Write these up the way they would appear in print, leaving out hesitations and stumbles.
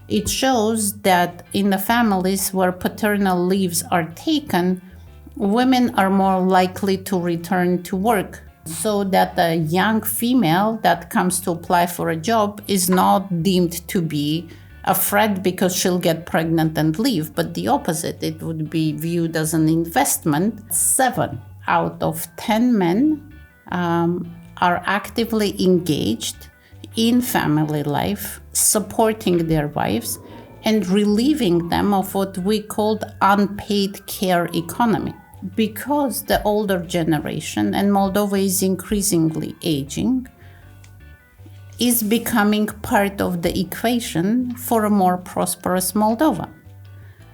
it shows that in the families where paternal leaves are taken, women are more likely to return to work, so that a young female that comes to apply for a job is not deemed to be a threat because she'll get pregnant and leave, but the opposite. It would be viewed as an investment. 7 out of 10 men are actively engaged in family life, supporting their wives and relieving them of what we called unpaid care economy. Because the older generation, and Moldova is increasingly aging, is becoming part of the equation for a more prosperous Moldova.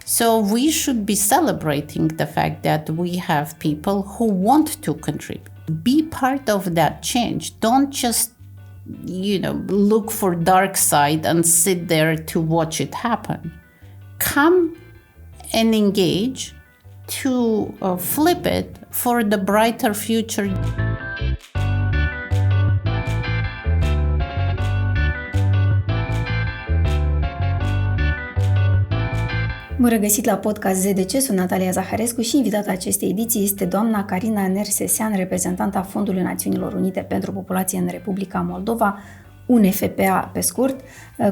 So we should be celebrating the fact that we have people who want to contribute. Be part of that change. Don't just, look for dark side and sit there to watch it happen. Come and engage to flip it for the brighter future. Bun regăsit la Podcast ZdCe, sunt Natalia Zaharescu și invitata acestei ediții este doamna Karina Nersesyan, reprezentanta Fondului Națiunilor Unite pentru Populație în Republica Moldova, UNFPA pe scurt,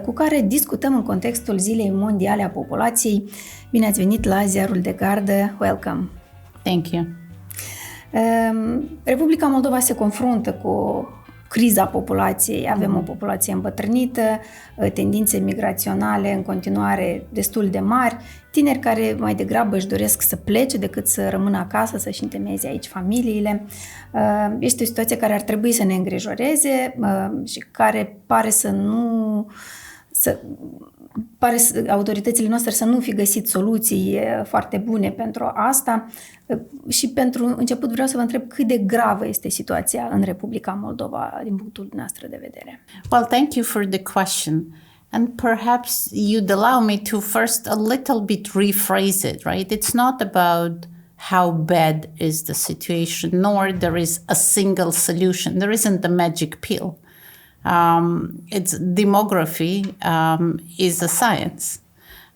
cu care discutăm în contextul Zilei Mondiale a Populației. Bine ați venit la Ziarul de Gardă, welcome! Thank you! Republica Moldova se confruntă cu criza populației, avem o populație îmbătrânită, tendințe migraționale în continuare destul de mari, tineri care mai degrabă își doresc să plece decât să rămână acasă, să-și întemeieze aici familiile. Este o situație care ar trebui să ne îngrijoreze și care pare autoritățile noastre să nu fi găsit soluții foarte bune pentru asta. Și pentru început vreau să vă întreb cât de gravă este situația în Republica Moldova din punctul nostru de vedere. Well, thank you for the question. And perhaps you'd allow me to first a little bit rephrase it, right? It's not about how bad is the situation, nor there is a single solution. There isn't a magic pill. It's demography is a science.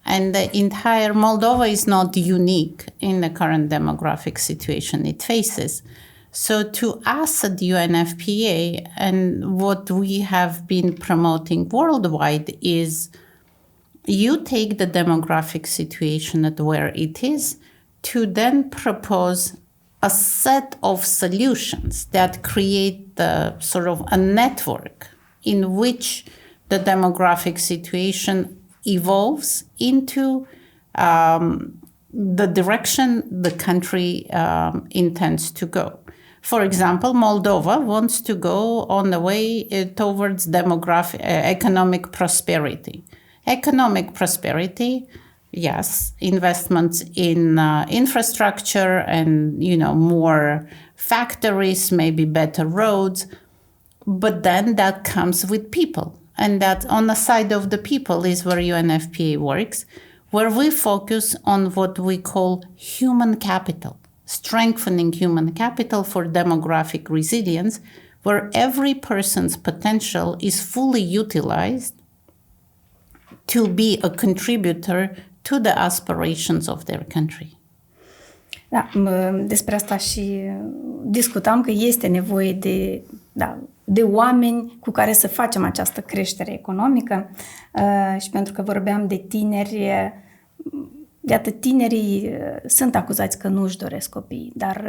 And the entire Moldova is not unique in the current demographic situation it faces. So to us at UNFPA, and what we have been promoting worldwide is you take the demographic situation at where it is to then propose a set of solutions that create the sort of a network in which the demographic situation evolves into the direction the country intends to go. For example, Moldova wants to go on the way towards economic prosperity. Economic prosperity, yes, investments in infrastructure and more factories, maybe better roads, but then that comes with people. And that on the side of the people is where UNFPA works, where we focus on what we call human capital, strengthening human capital for demographic resilience, where every person's potential is fully utilized to be a contributor to the aspirations of their country. Da, despre asta și discutam că este nevoie de oameni cu care să facem această creștere economică și pentru că vorbeam de tineri, iată, tinerii sunt acuzați că nu își doresc copii, dar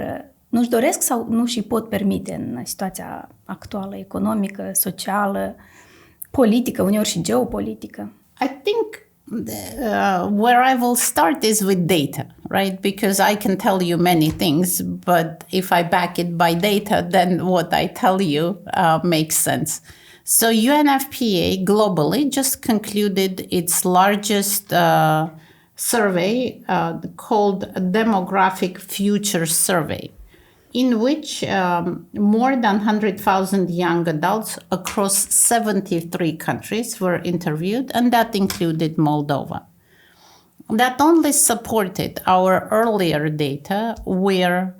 nu își doresc sau nu și pot permite în situația actuală, economică, socială, politică, uneori și geopolitică. I think where I will start is with data, right? Because I can tell you many things, but if I back it by data, then what I tell you makes sense. So UNFPA globally just concluded its largest survey called Demographic Future Survey, in which more than 100,000 young adults across 73 countries were interviewed, and that included Moldova. That only supported our earlier data where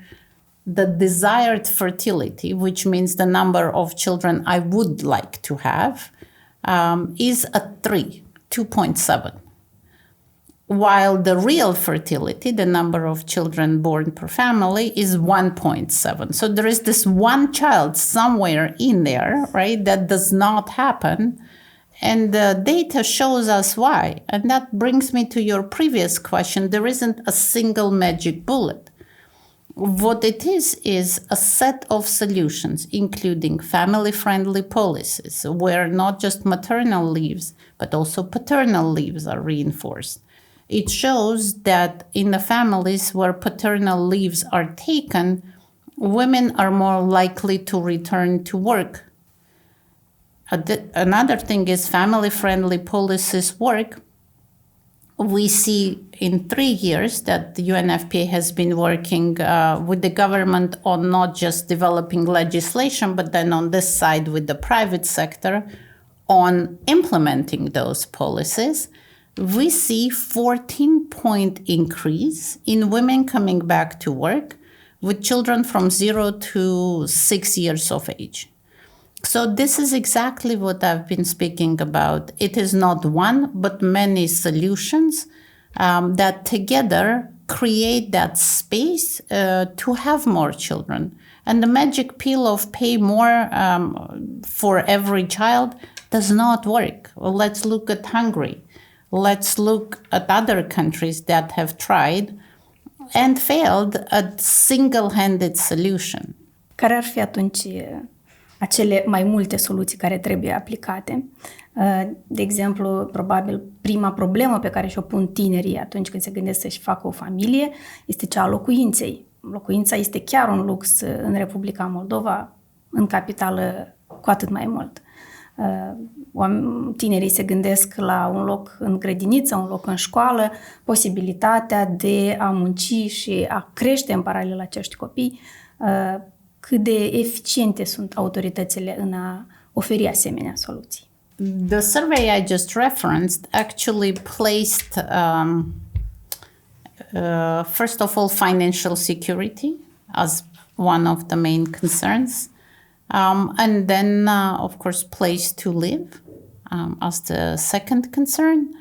the desired fertility, which means the number of children I would like to have, is at 3 2.7, while the real fertility, the number of children born per family, is 1.7. So there is this one child somewhere in there, right, that does not happen. And the data shows us why. And that brings me to your previous question. There isn't a single magic bullet. What it is a set of solutions, including family-friendly policies, where not just maternal leaves, but also paternal leaves are reinforced. It shows that in the families where paternal leaves are taken, women are more likely to return to work. Another thing is family-friendly policies work. We see in 3 years that the UNFPA has been working with the government on not just developing legislation, but then on this side with the private sector on implementing those policies. We see 14-point increase in women coming back to work with children from 0 to 6 years of age. So this is exactly what I've been speaking about. It is not one, but many solutions that together create that space to have more children. And the magic pill of pay more for every child does not work. Well, let's look at Hungary. Let's look at other countries that have tried and failed at single-handed solution. Care ar fi atunci acele mai multe soluții care trebuie aplicate? De exemplu, probabil prima problemă pe care și-o pun tinerii atunci când se gândesc să-și facă o familie este cea a locuinței. Locuința este chiar un lux în Republica Moldova, în capitală cu atât mai mult. Tinerii se gândesc la un loc în grădiniță, un loc în școală, posibilitatea de a munci și a crește în paralel acești copii. Cât de eficiente sunt autoritățile în a oferi asemenea soluții? The survey I just referenced actually placed, first of all, financial security as one of the main concerns. And then, of course, place to live as the second concern.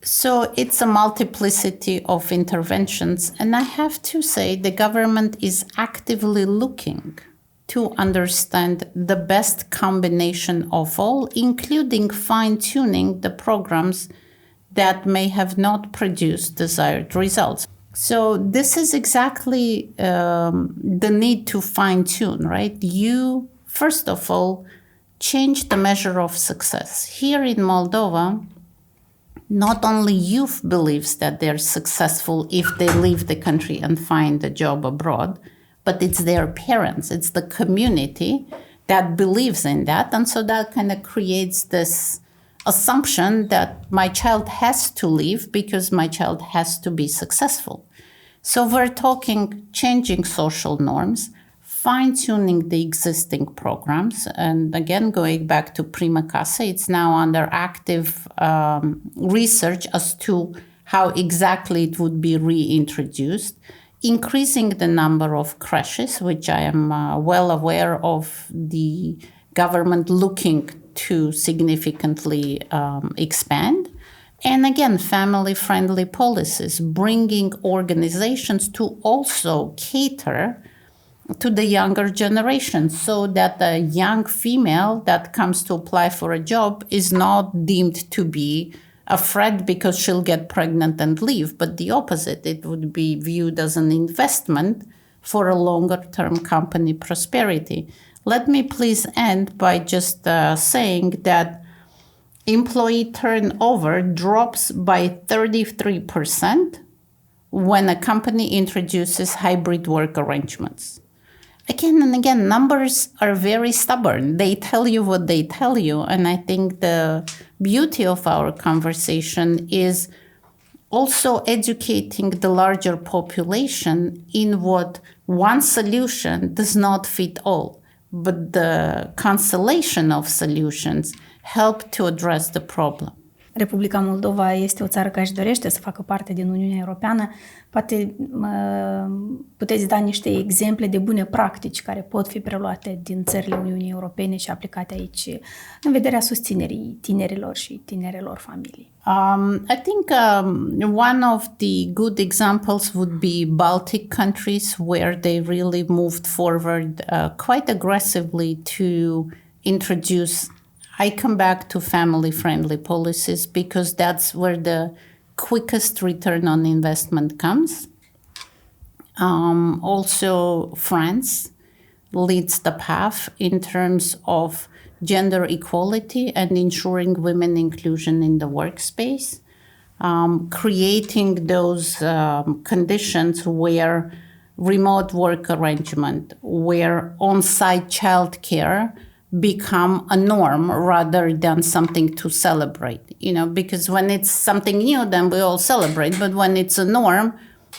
So it's a multiplicity of interventions. And I have to say the government is actively looking to understand the best combination of all, including fine-tuning the programs that may have not produced desired results. So this is exactly the need to fine-tune, right? You, first of all, change the measure of success. Here in Moldova, not only youth believes that they're successful if they leave the country and find a job abroad, but it's their parents, it's the community that believes in that. And so that kind of creates this assumption that my child has to leave because my child has to be successful. So we're talking changing social norms, fine-tuning the existing programs, and again, going back to Prima Casa, it's now under active research as to how exactly it would be reintroduced, increasing the number of creches, which I am well aware of the government looking to significantly expand. And again, family-friendly policies, bringing organizations to also cater to the younger generation so that a young female that comes to apply for a job is not deemed to be a threat because she'll get pregnant and leave, but the opposite. It would be viewed as an investment for a longer-term company prosperity. Let me please end by just saying that employee turnover drops by 33% when a company introduces hybrid work arrangements. Again and again, numbers are very stubborn. They tell you what they tell you. And I think the beauty of our conversation is also educating the larger population in what one solution does not fit all, but the constellation of solutions help to address the problem. Republica Moldova este o țară care își dorește să facă parte din Uniunea Europeană. Poate puteți da niște exemple de bune practici care pot fi preluate din țările Uniunii Europene și aplicate aici în vederea susținerii tinerilor și tinerelor familii. I think one of the good examples would be Baltic countries, where they really moved forward quite aggressively to introduce. I come back to family-friendly policies because that's where the quickest return on investment comes. Also, France leads the path in terms of gender equality and ensuring women inclusion in the workspace, creating those conditions where remote work arrangement, where on-site childcare become a norm rather than something to celebrate, because when it's something new, then we all celebrate. But when it's a norm,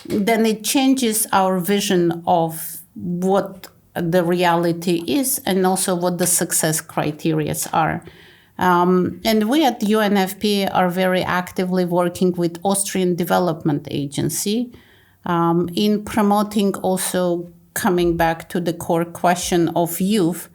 then it changes our vision of what the reality is and also what the success criteria are. And we at UNFPA are very actively working with Austrian Development Agency in promoting, also coming back to the core question of youth,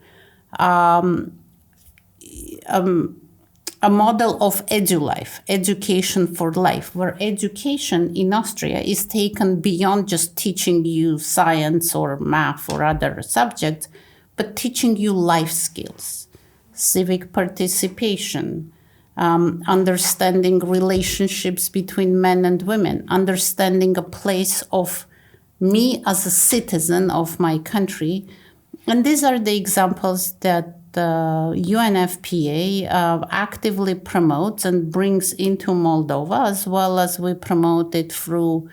a model of EduLife, education for life, where education in Austria is taken beyond just teaching you science or math or other subjects, but teaching you life skills, civic participation, understanding relationships between men and women, understanding a place of me as a citizen of my country. And these are the examples that UNFPA actively promotes and brings into Moldova, as well as we promote it through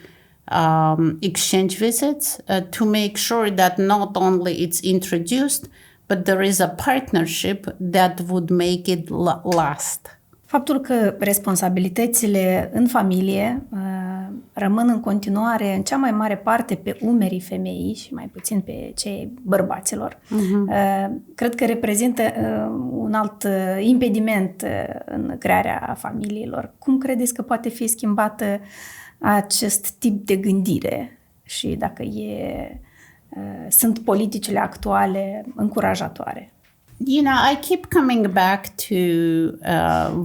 exchange visits to make sure that not only it's introduced, but there is a partnership that would make it last. Faptul că responsabilitățile în familie rămân în continuare în cea mai mare parte pe umerii femeii și mai puțin pe cei bărbaților, cred că reprezintă un alt impediment în crearea familiilor. Cum credeți că poate fi schimbată acest tip de gândire și dacă sunt politicile actuale încurajatoare? I keep coming back to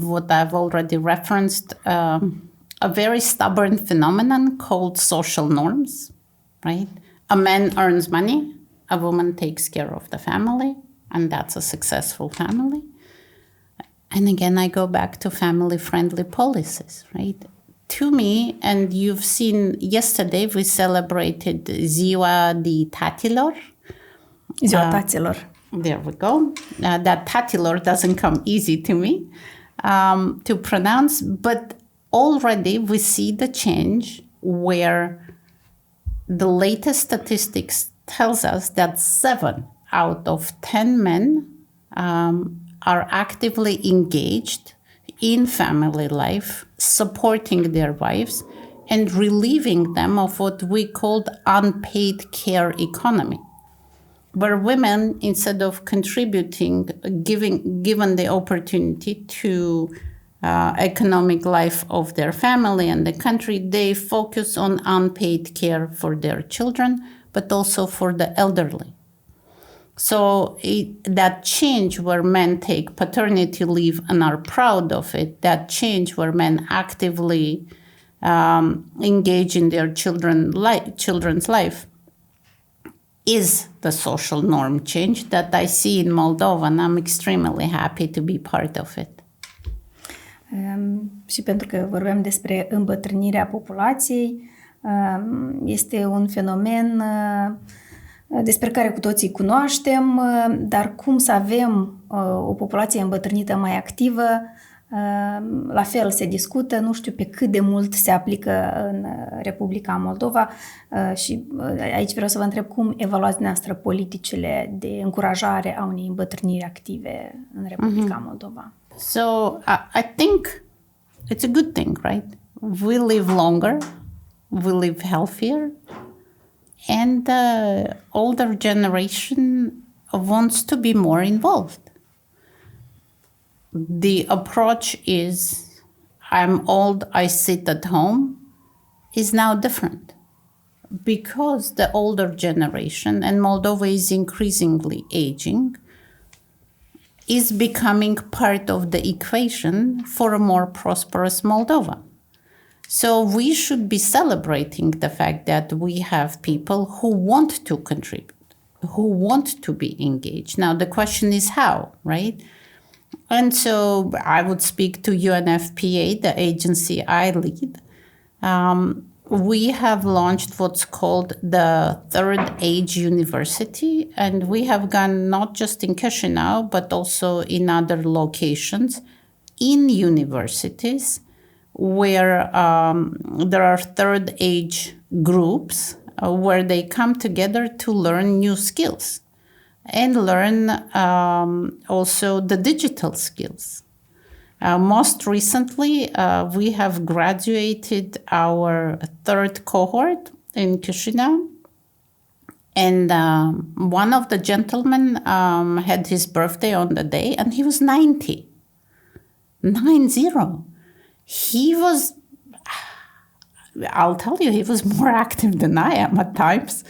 what I've already referenced, a very stubborn phenomenon called social norms, right? A man earns money, a woman takes care of the family, and that's a successful family. And again, I go back to family-friendly policies, right? To me, and you've seen yesterday, we celebrated Ziua Tatilor. Ziua Tatilor. There we go. That tatilor doesn't come easy to me to pronounce, but already we see the change where the latest statistics tells us that 7 out of 10 men are actively engaged in family life, supporting their wives and relieving them of what we called unpaid care economy, where women, instead of contributing, given the opportunity to economic life of their family and the country, they focus on unpaid care for their children, but also for the elderly. So that change where men take paternity leave and are proud of it, that change where men actively engage in their children's life, is the social norm change that I see in Moldova, and I'm extremely happy to be part of it. Și pentru că vorbeam despre îmbătrânirea populației, este un fenomen despre care cu toții cunoaștem, dar cum să avem o populație îmbătrânită mai activă, la fel se discută, nu știu pe cât de mult se aplică în Republica Moldova și aici vreau să vă întreb cum evaluați dumneavoastră politicile de încurajare a unei îmbătrâniri active în Republica Moldova. So I think it's a good thing, right? We live longer, we live healthier, and the older generation wants to be more involved. The approach is I'm old, I sit at home, is now different. Because the older generation, and Moldova is increasingly aging, is becoming part of the equation for a more prosperous Moldova. So we should be celebrating the fact that we have people who want to contribute, who want to be engaged. Now, the question is how, right? And so I would speak to UNFPA, the agency I lead. We have launched what's called the Third Age University, and we have gone not just in Chișinău, but also in other locations in universities where there are third age groups where they come together to learn new skills and learn also the digital skills. Most recently, we have graduated our third cohort in Chișinău, and one of the gentlemen had his birthday on the day, and he was 90. 90. He was, I'll tell you, he was more active than I am at times,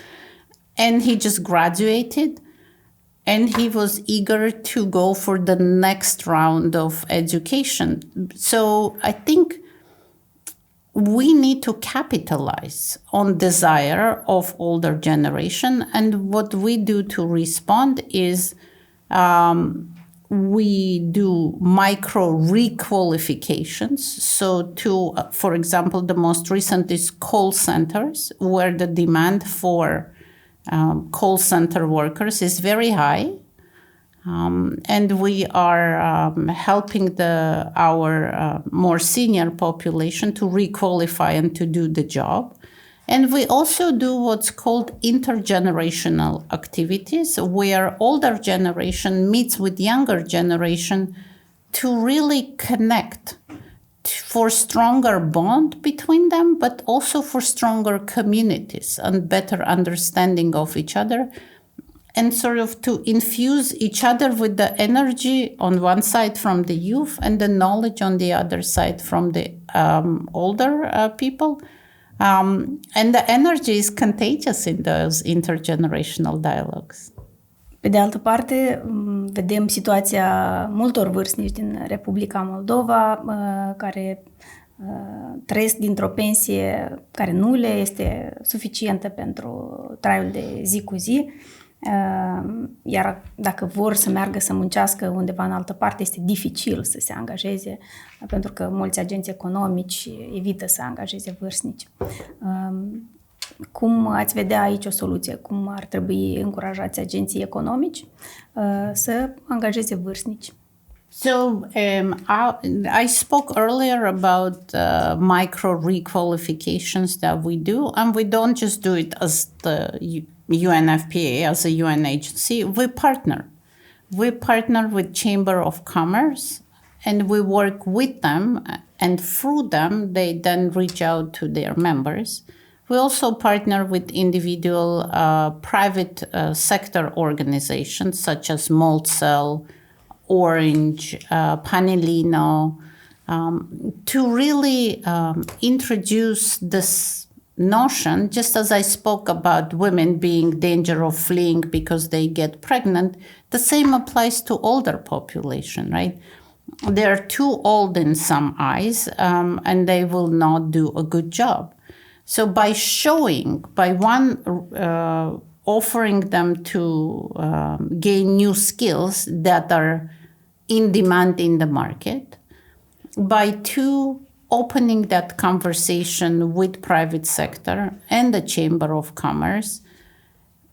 and he just graduated. And he was eager to go for the next round of education. So I think we need to capitalize on desire of older generation. And what we do to respond is we do micro requalifications. So for example, the most recent is call centers, where the demand for call center workers is very high, and we are helping our more senior population to requalify and to do the job. And we also do what's called intergenerational activities, where older generation meets with younger generation to really connect, for stronger bond between them, but also for stronger communities and better understanding of each other, and sort of to infuse each other with the energy on one side from the youth and the knowledge on the other side from the older people. And the energy is contagious in those intergenerational dialogues. Pe de altă parte, vedem situația multor vârstnici din Republica Moldova care trăiesc dintr-o pensie care nu le este suficientă pentru traiul de zi cu zi, iar dacă vor să meargă să muncească undeva în altă parte, este dificil să se angajeze, pentru că mulți agenți economici evită să angajeze vârstnici. Cum ați vedea aici o soluție? Cum ar trebui încurajați agenții economici să angajeze vârstnici? So I spoke earlier about micro requalifications that we do, and we don't just do it as the UNFPA, as a UN agency. We partner. We partner with Chamber of Commerce, and we work with them, and through them, they then reach out to their members. We also partner with individual private sector organizations such as Moldsel, Orange, Panelino, to really introduce this notion, just as I spoke about women being in danger of fleeing because they get pregnant, the same applies to older population, right? They're too old in some eyes, and they will not do a good job. So by offering them to gain new skills that are in demand in the market, by two, opening that conversation with private sector and the Chamber of Commerce,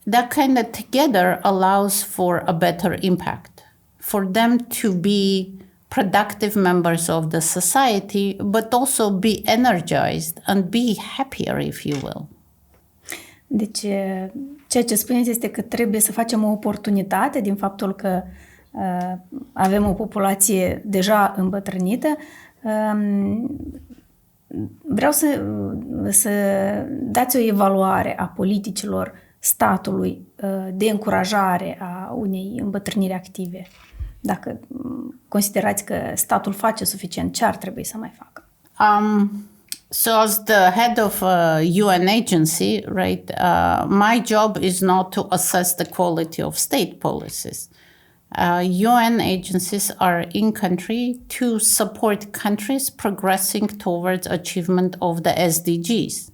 that kind of together allows for a better impact, for them to be productive members of the society, but also be energized and be happier, if you will. Deci, ceea ce spuneți este că trebuie să facem o oportunitate din faptul că avem o populație deja îmbătrânită. Vreau să dați o evaluare a politicilor statului de încurajare a unei îmbătrâniri active. Dacă considerați că statul face suficient, ce ar trebui să mai facă? So as the head of a UN agency, right, my job is not to assess the quality of state policies. UN agencies are in country to support countries progressing towards achievement of the SDGs,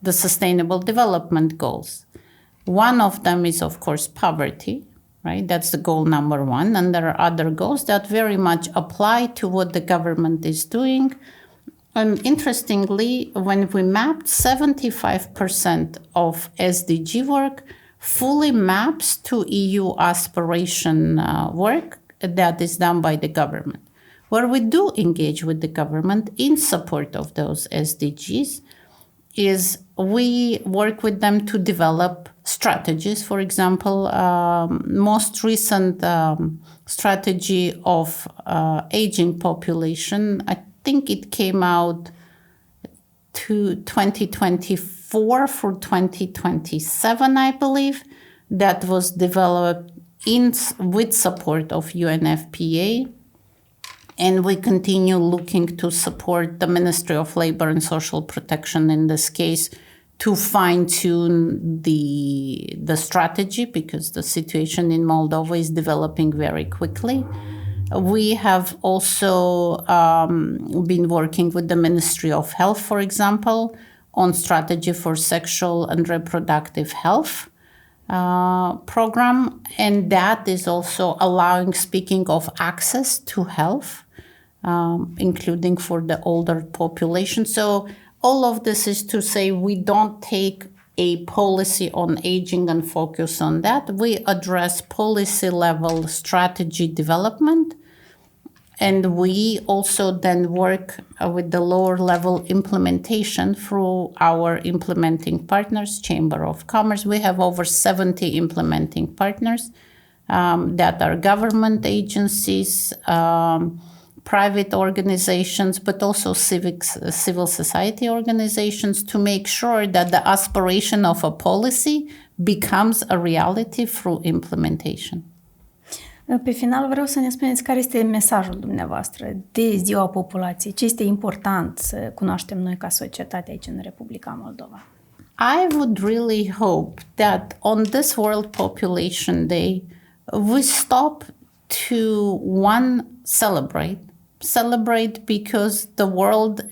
the Sustainable Development Goals. One of them is, of course, poverty, right? That's the goal number one. And there are other goals that very much apply to what the government is doing. And interestingly, when we mapped 75% of SDG work, fully maps to EU aspiration work that is done by the government. Where we do engage with the government in support of those SDGs is we work with them to develop strategies. For example, most recent strategy of aging population, I think it came out to 2024 for 2027, I believe, that was developed with support of UNFPA. And we continue looking to support the Ministry of Labor and Social Protection in this case to fine-tune the strategy, because the situation in Moldova is developing very quickly. We have also been working with the Ministry of Health, for example, on strategy for sexual and reproductive health program. And that is also allowing, speaking of access to health, including for the older population. So all of this is to say we don't take a policy on aging and focus on that. We address policy level strategy development. And we also then work with the lower level implementation through our implementing partners, Chamber of Commerce. We have over 70 implementing partners that are government agencies, private organizations, but also civil society organizations, to make sure that the aspiration of a policy becomes a reality through implementation. Pe final vreau să ne spuneți care este mesajul dumneavoastră de Ziua Populației, ce este important să cunoaștem noi ca societate aici în Republica Moldova. I would really hope that on this World Population Day, we stop to celebrate because the world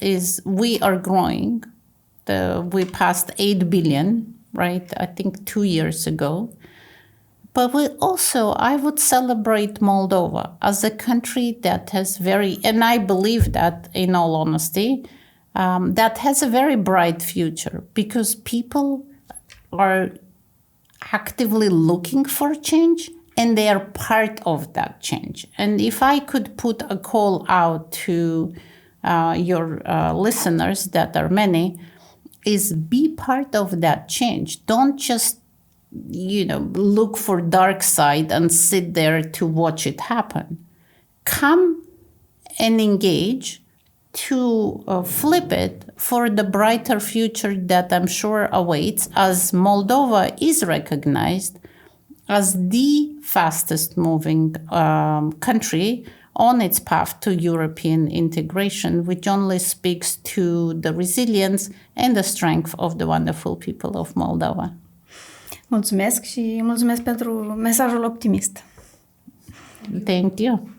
we are growing. We passed 8 billion, right? I think 2 years ago. But I would celebrate Moldova as a country that has and I believe that in all honesty, that has a very bright future, because people are actively looking for change and they are part of that change. And if I could put a call out to your listeners, that are many, is be part of that change. Don't just look for dark side and sit there to watch it happen. Come and engage to flip it for the brighter future that I'm sure awaits, as Moldova is recognized as the fastest moving country on its path to European integration, which only speaks to the resilience and the strength of the wonderful people of Moldova. Mulțumesc și mulțumesc pentru mesajul optimist. Thank you.